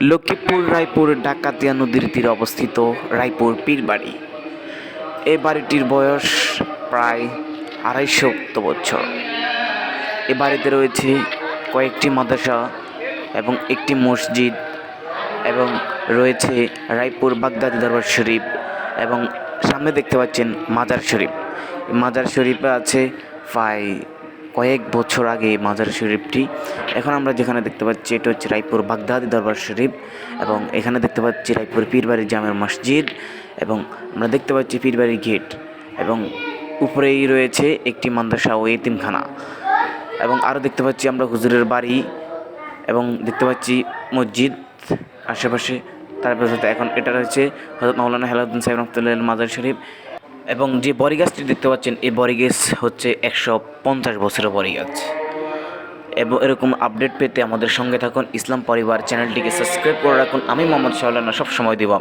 লক্ষ্মীপুর রায়পুর ডাকাতিয়া নদীর তীরে অবস্থিত রায়পুর পীরবাড়ি। এ বাড়িটির বয়স প্রায় ২৫০ বছর। এ বাড়িতে রয়েছে কয়েকটি মাদ্রাসা এবং একটি মসজিদ এবং রয়েছে রায়পুর বাগদাদি দরবার শরীফ এবং সামনে দেখতে পাচ্ছেন মাজার শরীফ। মাজার শরীফে আছে প্রায় কয়েক বছর আগে মাজার শরীফটি। এখন আমরা যেখানে দেখতে পাচ্ছি এটা হচ্ছে রায়পুর বাগদাদি দরবার শরীফ এবং এখানে দেখতে পাচ্ছি রায়পুর পীরবাড়ি জামের মসজিদ এবং আমরা দেখতে পাচ্ছি পীরবাড়ি গেট এবং উপরেই রয়েছে একটি মাদ্রাসা ও এতিমখানা এবং আরও দেখতে পাচ্ছি আমরা হুজুরের বাড়ি এবং দেখতে পাচ্ছি মসজিদ আশেপাশে। তারপরে এখন এটা রয়েছে হযরত মাওলানা হেলালুদ্দিন সাহেব রহমাতুল্লাহ মাজার শরীফ এবং যে বড়ি গাছটি দেখতে পাচ্ছেন এই বড়ি গাছ হচ্ছে ১৫০ বছরের বড়ি গাছ। এবং এরকম আপডেট পেতে আমাদের সঙ্গে থাকুন। ইসলাম পরিবার চ্যানেলটিকে সাবস্ক্রাইব করে রাখুন। আমি মোহাম্মদ শাওলানা সব সময় দেব।